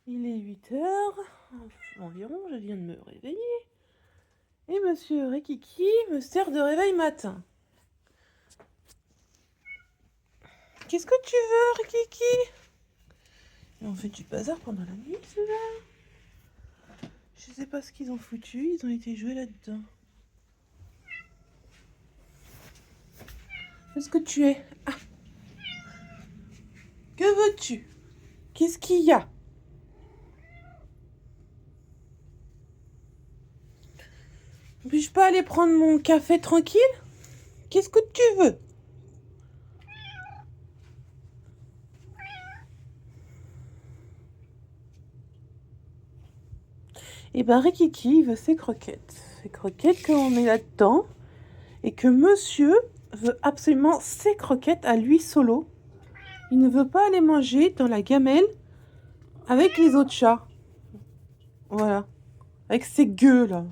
Il est 8h environ, je viens de me réveiller. Et monsieur Rikiki me sert de réveil matin. Qu'est-ce que tu veux, Rikiki? On fait du bazar pendant la nuit, ceux-là. Je sais pas ce qu'ils ont foutu, ils ont été joués là-dedans. Qu'est-ce que tu es? Ah. Que veux-tu? Qu'est-ce qu'il y a? Puis-je pas aller prendre mon café tranquille? Qu'est-ce que tu veux? Et ben Rikiki veut ses croquettes. Ses croquettes qu'on met là-dedans. Et que monsieur veut absolument ses croquettes à lui solo. Il ne veut pas aller manger dans la gamelle avec les autres chats. Voilà. Avec ses gueux là.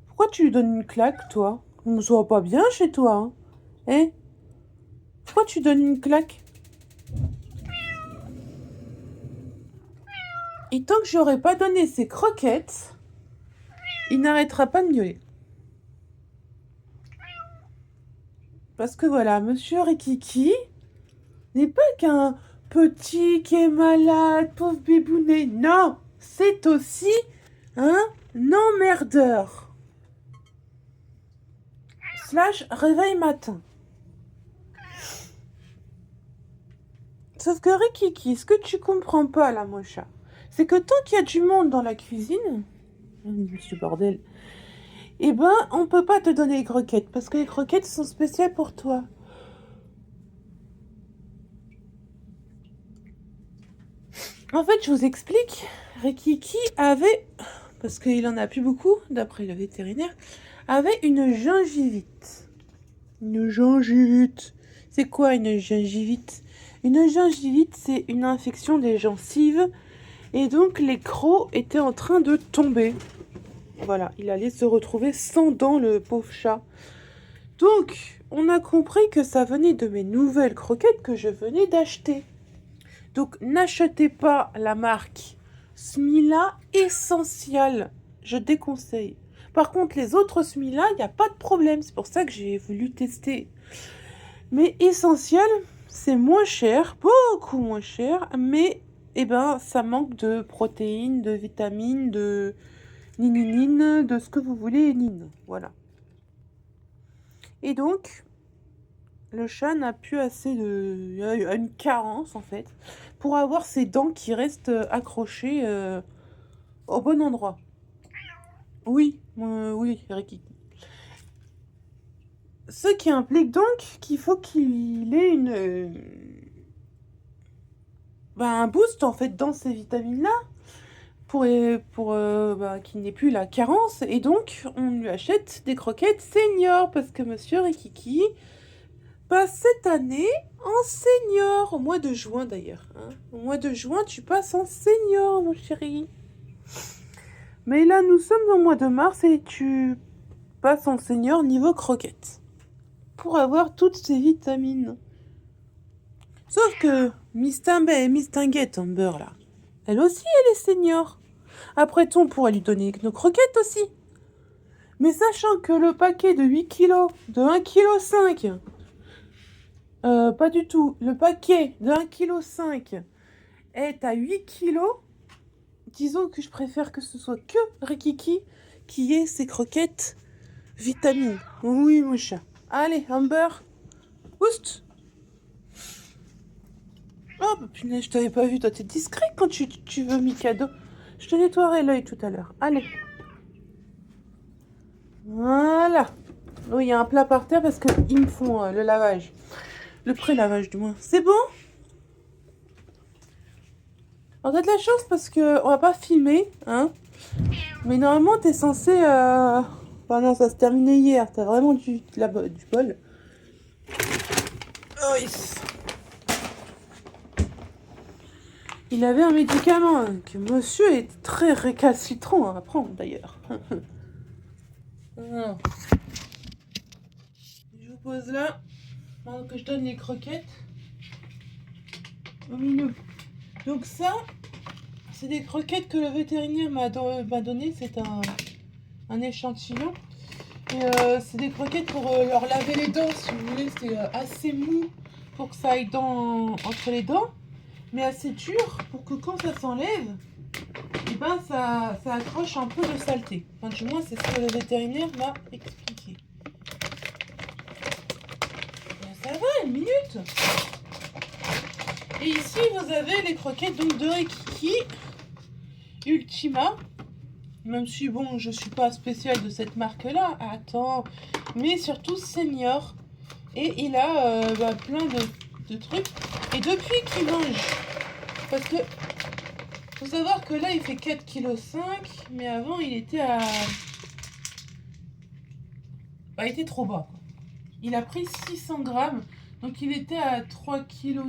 Pourquoi tu lui donnes une claque, toi? On ne se voit pas bien chez toi, hein? Hein? Pourquoi tu donnes une claque? Et tant que j'aurai pas donné ses croquettes, il n'arrêtera pas de miauler. Parce que voilà, monsieur Rikiki n'est pas qu'un petit qui est malade, pauvre bébounet. Non, c'est aussi un emmerdeur. / réveil matin. Sauf que Rikiki, ce que tu comprends pas là, mon chat, c'est que tant qu'il y a du monde dans la cuisine, monsieur bordel, eh ben, on peut pas te donner les croquettes, parce que les croquettes sont spéciales pour toi. En fait, je vous explique, Rikiki avait, parce qu'il en a plus beaucoup, d'après le vétérinaire, avait une gingivite. Une gingivite. C'est quoi une gingivite? Une gingivite, c'est une infection des gencives, et donc les crocs étaient en train de tomber. Voilà, il allait se retrouver sans dents, le pauvre chat. Donc, on a compris que ça venait de mes nouvelles croquettes que je venais d'acheter. Donc, n'achetez pas la marque Smila Essential. Je déconseille. Par contre, les autres Smila, il n'y a pas de problème. C'est pour ça que j'ai voulu tester. Mais Essential, c'est moins cher, beaucoup moins cher, mais eh ben, ça manque de protéines, de vitamines, de nininine, de ce que vous voulez, nine. Voilà. Et donc, le chat n'a plus assez de... Il y a une carence, en fait, pour avoir ses dents qui restent accrochées au bon endroit. Oui, oui, Ricky. Ce qui implique donc qu'il faut qu'il ait un boost, en fait, dans ces vitamines-là, pour qu'il n'ait plus la carence. Et donc, on lui achète des croquettes seniors, parce que monsieur Rikiki passe cette année en senior, au mois de juin d'ailleurs. Hein. Au mois de juin, tu passes en senior, mon chéri. Mais là, nous sommes au mois de mars et tu passes en senior niveau croquette. Pour avoir toutes ces vitamines. Sauf que Miss Timbet et Miss Tinguette en beurre là, elle aussi, elle est senior. Après tout, on pourrait lui donner nos croquettes aussi. Mais sachant que le paquet de 8 kilos, de 1,5 kg, pas du tout. Le paquet de 1,5 kg est à 8 kilos. Disons que je préfère que ce soit que Rikiki qui ait ses croquettes vitamines. Oui, mon chat. Allez, Amber. Oust. Oh, bah, punaise, je t'avais pas vu. Toi, t'es discret quand tu veux Mikado. Je te nettoierai l'œil tout à l'heure. Allez. Voilà. Oh, il y a un plat par terre parce qu'ils me font le lavage. Le pré-lavage, du moins. C'est bon? On a de la chance parce que on va pas filmer, hein. Mais normalement, t'es censé... Enfin non, ça se terminait hier. T'as vraiment du bol. Oh, yes. Il avait un médicament hein, que monsieur est très récalcitrant à prendre d'ailleurs. Je vous pose là, pendant que je donne les croquettes au milieu. Donc ça, c'est des croquettes que le vétérinaire m'a donné. C'est un échantillon. Et c'est des croquettes pour leur laver les dents, si vous voulez. C'est assez mou pour que ça aille entre les dents, mais assez dur pour que quand ça s'enlève, et ben ça accroche un peu de saleté. Enfin, du moins, c'est ce que le vétérinaire m'a expliqué. Ben, ça va, une minute. Et ici, vous avez les croquettes donc de Rikiki Ultima. Même si, bon, je suis pas spéciale de cette marque-là. Attends. Mais surtout Senior. Et il a plein de trucs. Et depuis qu'il mange, parce que faut savoir que là, il fait 4,5 kg. Mais avant, il était à... Bah, il était trop bas. Il a pris 600 grammes. Donc, il était à 3,9 kg.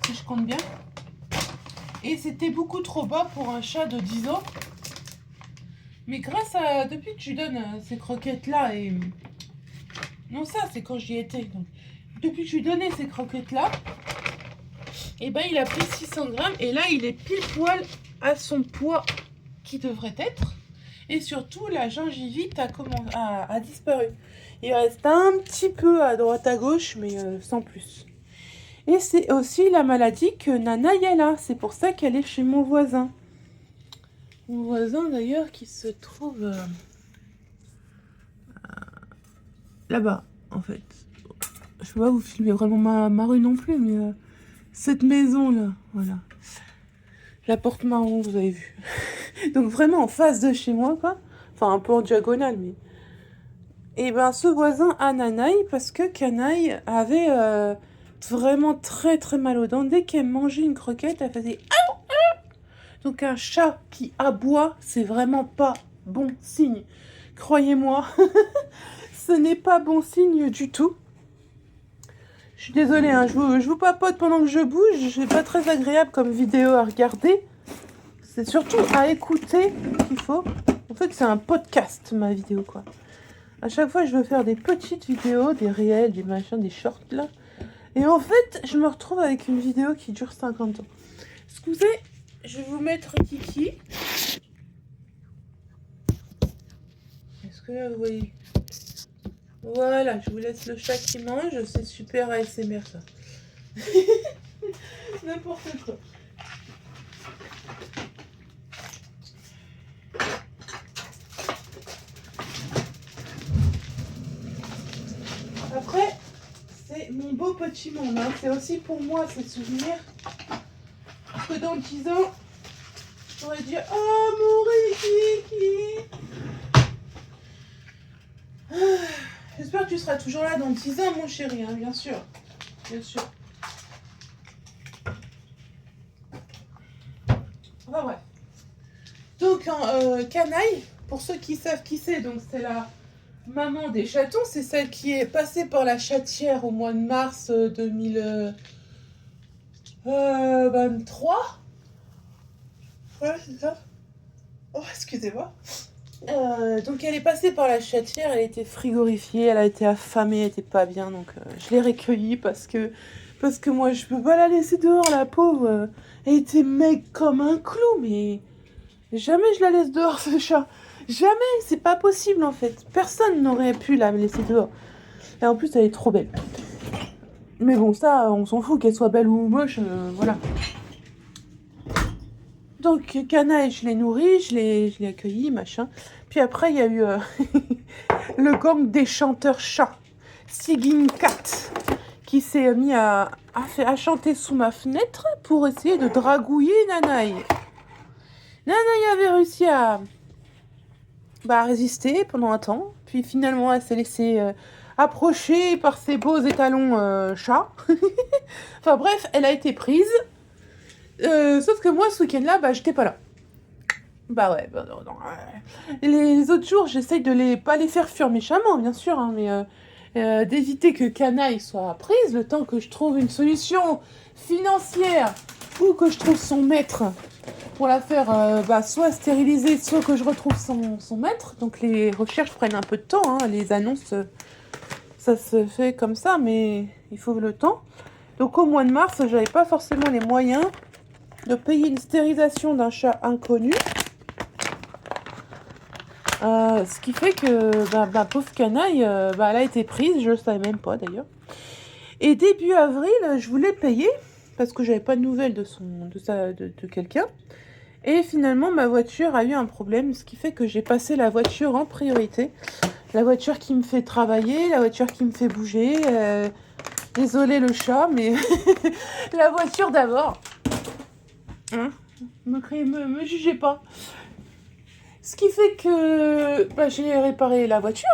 Si je compte bien. Et c'était beaucoup trop bas pour un chat de 10 ans. Mais grâce à... Depuis que je lui donne ces croquettes-là et... Non, ça, c'est quand j'y étais. Donc, depuis que je lui donnais ces croquettes-là, et ben, il a pris 600 grammes. Et là, il est pile poil à son poids qui devrait être. Et surtout, la gingivite a disparu. Il reste un petit peu à droite à gauche, mais sans plus. Et c'est aussi la maladie que Nana a. C'est pour ça qu'elle est chez mon voisin. Mon voisin d'ailleurs qui se trouve là-bas en fait. Je peux pas vous filmer vraiment ma rue non plus, mais cette maison là, voilà. La porte marron, vous avez vu. Donc vraiment en face de chez moi quoi. Enfin un peu en diagonale mais. Et ben ce voisin a Nanaï parce que Canaille avait vraiment très très mal aux dents. Dès qu'elle mangeait une croquette, elle faisait ah. Donc un chat qui aboie, c'est vraiment pas bon signe. Croyez-moi, ce n'est pas bon signe du tout. Je suis désolée, hein, je vous papote pendant que je bouge. C'est pas très agréable comme vidéo à regarder. C'est surtout à écouter qu'il faut. En fait, c'est un podcast, ma vidéo, quoi. À chaque fois, je veux faire des petites vidéos, des réels, des machins, des shorts, là. Et en fait, je me retrouve avec une vidéo qui dure 50 ans. Excusez, je vais vous mettre Kiki. Est-ce que là, vous voyez? Voilà, je vous laisse le chat qui mange. C'est super ASMR, ça. N'importe quoi. Après, c'est mon beau petit monde. Hein. C'est aussi pour moi, ces souvenirs. Parce que dans 10 ans, je pourrais dire « Oh, mon Rikiki !» J'espère que tu seras toujours là dans 10 ans, mon chéri, hein, bien sûr. Bien sûr. Enfin bref. Donc, Canaille, pour ceux qui savent qui c'est, donc c'est la maman des chatons. C'est celle qui est passée par la chatière au mois de mars 2023. Ouais, c'est ça. Oh, excusez-moi. Donc elle est passée par la chatière, elle a été frigorifiée, elle a été affamée, elle était pas bien, donc je l'ai recueillie parce que moi je peux pas la laisser dehors, la pauvre. Elle était maigre comme un clou, mais jamais je la laisse dehors ce chat. Jamais, c'est pas possible en fait. Personne n'aurait pu la laisser dehors. Et en plus elle est trop belle. Mais bon, ça, on s'en fout qu'elle soit belle ou moche, voilà. Donc, Canaille, je l'ai nourri, je l'ai accueilli, machin. Puis après, il y a eu le gang des chanteurs chats, Sigin Cat, qui s'est mis à chanter sous ma fenêtre pour essayer de dragouiller Nanaï. Nanaï avait réussi à résister pendant un temps. Puis finalement, elle s'est laissée approcher par ses beaux étalons chats. Enfin bref, elle a été prise. Sauf que moi, ce week-end-là, j'étais pas là. Bah ouais, non. Les autres jours, j'essaye de pas les faire fuir méchamment, bien sûr, hein, mais d'éviter que Canaille soit prise, le temps que je trouve une solution financière ou que je trouve son maître pour la faire soit stériliser, soit que je retrouve son maître. Donc les recherches prennent un peu de temps, hein, les annonces, ça se fait comme ça, mais il faut le temps. Donc au mois de mars, j'avais pas forcément les moyens de payer une stérilisation d'un chat inconnu. Ce qui fait que ma pauvre canaille, elle a été prise, je ne savais même pas d'ailleurs. Et début avril, je voulais payer parce que j'avais pas de nouvelles de quelqu'un. Et finalement, ma voiture a eu un problème, ce qui fait que j'ai passé la voiture en priorité. La voiture qui me fait travailler, la voiture qui me fait bouger. Désolé le chat, mais la voiture d'abord. Hein, me jugez pas. Ce qui fait que j'ai réparé la voiture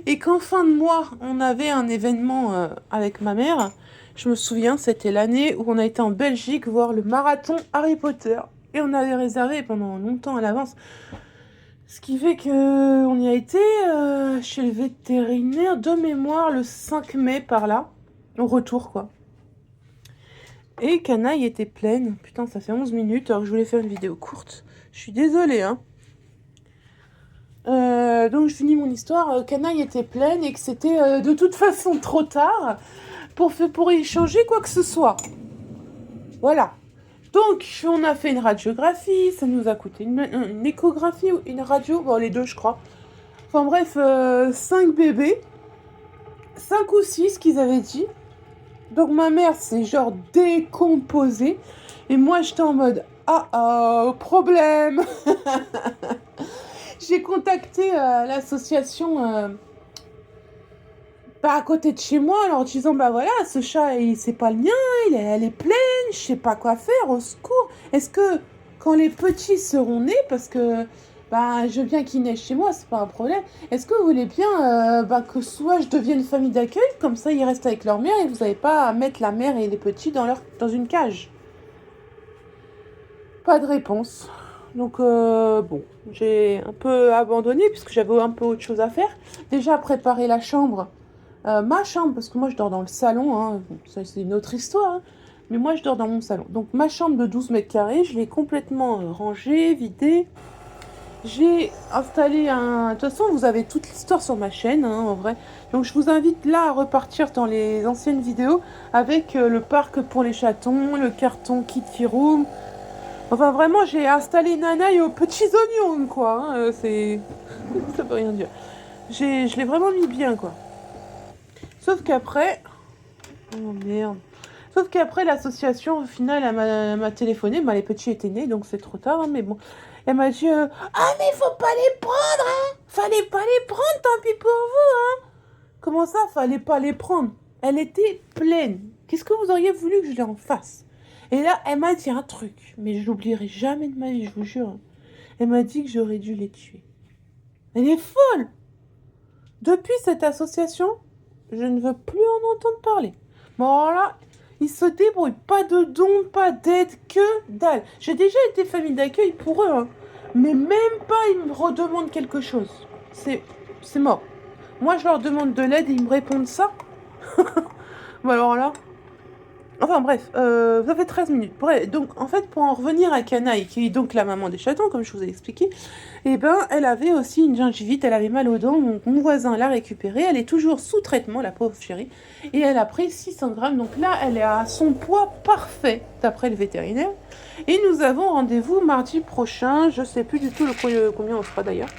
et qu'en fin de mois, on avait un événement avec ma mère. Je me souviens, c'était l'année où on a été en Belgique voir le marathon Harry Potter. Et on avait réservé pendant longtemps à l'avance. Ce qui fait qu'on y a été chez le vétérinaire de mémoire le 5 mai par là. Au retour, quoi. Et canaille était pleine. Putain, ça fait 11 minutes alors que je voulais faire une vidéo courte. Je suis désolée, hein. Donc je finis mon histoire. Canaille était pleine et que c'était de toute façon trop tard pour y changer quoi que ce soit. Voilà. Donc on a fait une radiographie. Ça nous a coûté une échographie ou une radio. Bon, les deux, je crois. Enfin bref, 5 bébés. 5 ou 6 qu'ils avaient dit. Donc ma mère s'est genre décomposée. Et moi j'étais en mode problème. J'ai contacté l'association à côté de chez moi en leur disant voilà, ce chat c'est pas le mien, elle est pleine, je sais pas quoi faire, au secours. Est-ce que quand les petits seront nés, parce que je veux bien qu'ils naissent chez moi, c'est pas un problème, est-ce que vous voulez bien que soit je devienne famille d'accueil, comme ça ils restent avec leur mère et vous n'avez pas à mettre la mère et les petits dans une cage? Pas de réponse. Donc bon, j'ai un peu abandonné puisque j'avais un peu autre chose à faire. Déjà préparer la chambre, ma chambre, parce que moi je dors dans le salon, hein. Bon, ça c'est une autre histoire, hein. Mais moi je dors dans mon salon. Donc ma chambre de 12 mètres carrés, je l'ai complètement rangée, vidée. J'ai installé un... De toute façon, vous avez toute l'histoire sur ma chaîne, hein, en vrai. Donc je vous invite là à repartir dans les anciennes vidéos avec le parc pour les chatons, le carton Kitty Room. Enfin, vraiment, j'ai installé Nanaï aux petits oignons, quoi. Hein, c'est... Ça veut rien dire. Je l'ai vraiment mis bien, quoi. Sauf qu'après... Oh, merde. Sauf qu'après, l'association, au final, elle m'a téléphoné. Les petits étaient nés, donc c'est trop tard, hein, mais bon. Elle m'a dit mais faut pas les prendre, hein. Fallait pas les prendre, tant pis pour vous, hein. Comment ça, fallait pas les prendre? Elle était pleine. Qu'est-ce que vous auriez voulu que je les en fasse? Et là, elle m'a dit un truc, mais je l'oublierai jamais de ma vie, je vous jure. Elle m'a dit que j'aurais dû les tuer. Elle est folle! Depuis cette association, je ne veux plus en entendre parler. Bon, alors là, ils se débrouillent. Pas de dons, pas d'aide, que dalle. J'ai déjà été famille d'accueil pour eux, hein. Mais même pas, ils me redemandent quelque chose. C'est mort. Moi, je leur demande de l'aide et ils me répondent ça. Bon, alors là... Enfin bref, ça fait 13 minutes. Bref, donc en fait, pour en revenir à Canaille, qui est donc la maman des chatons, comme je vous ai expliqué, elle avait aussi une gingivite, elle avait mal aux dents, donc mon voisin l'a récupérée, elle est toujours sous traitement, la pauvre chérie, et elle a pris 600 grammes, donc là, elle est à son poids parfait, d'après le vétérinaire, et nous avons rendez-vous mardi prochain, je sais plus du tout combien on sera d'ailleurs.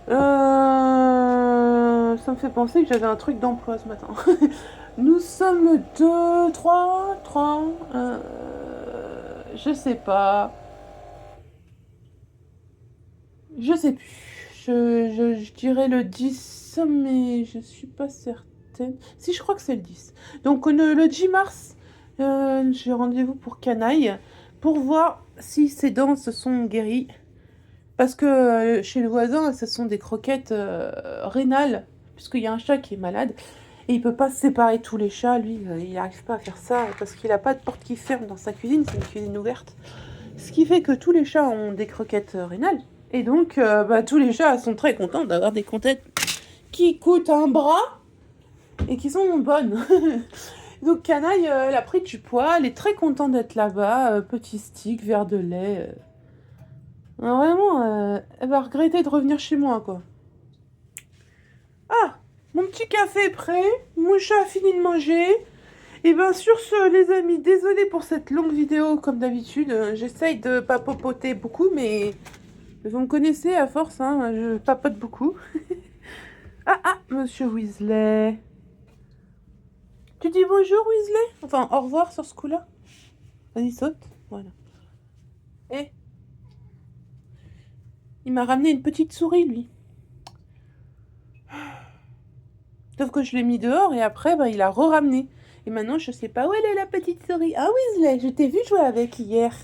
Ça me fait penser que j'avais un truc d'emploi ce matin. Nous sommes le 2, 3, je sais pas. Je sais plus. Je dirais le 10, mais je suis pas certaine. Si, je crois que c'est le 10. Donc le 10 mars, j'ai rendez-vous pour Canaille pour voir si ses dents se sont guéries. Parce que chez le voisin, ce sont des croquettes rénales, puisqu'il y a un chat qui est malade. Et il peut pas se séparer tous les chats, lui, il n'arrive pas à faire ça, parce qu'il n'a pas de porte qui ferme dans sa cuisine, c'est une cuisine ouverte. Ce qui fait que tous les chats ont des croquettes rénales. Et donc, tous les chats sont très contents d'avoir des croquettes qui coûtent un bras et qui sont bonnes. Donc Canaille, elle a pris du poids, elle est très contente d'être là-bas, petit stick, verre de lait. Vraiment, elle va regretter de revenir chez moi, quoi. Ah, mon petit café est prêt, mon chat a fini de manger, Et bien sur ce, les amis, désolé pour cette longue vidéo, comme d'habitude. J'essaye de pas papoter beaucoup, mais vous me connaissez à force, hein, je papote beaucoup. Ah, monsieur Weasley. Tu dis bonjour, Weasley? Enfin, au revoir sur ce coup-là. Vas-y, saute. Voilà. Eh, il m'a ramené une petite souris, lui. Sauf que je l'ai mis dehors et après, bah, il a re-ramené. Et maintenant, je sais pas où elle est, la petite souris. Ah, Weasley, je t'ai vu jouer avec hier.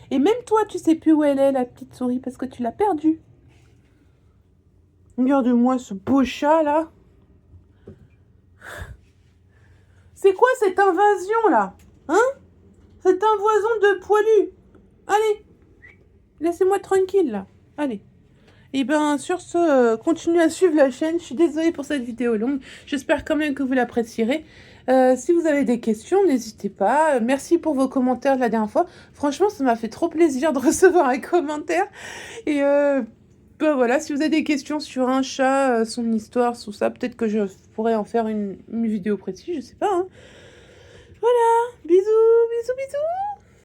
Et même toi, tu sais plus où elle est, la petite souris, parce que tu l'as perdue. Regarde-moi ce beau chat, là. C'est quoi cette invasion, là? Hein? Cette invasion de poilus. Allez, laissez-moi tranquille, là. Allez. Et bien, sur ce, continuez à suivre la chaîne. Je suis désolée pour cette vidéo longue. J'espère quand même que vous l'apprécierez. Si vous avez des questions, n'hésitez pas. Merci pour vos commentaires de la dernière fois. Franchement, ça m'a fait trop plaisir de recevoir un commentaire. Et ben voilà, si vous avez des questions sur un chat, son histoire, tout ça, peut-être que je pourrais en faire une vidéo précise, je sais pas. Hein. Voilà, bisous, bisous, bisous.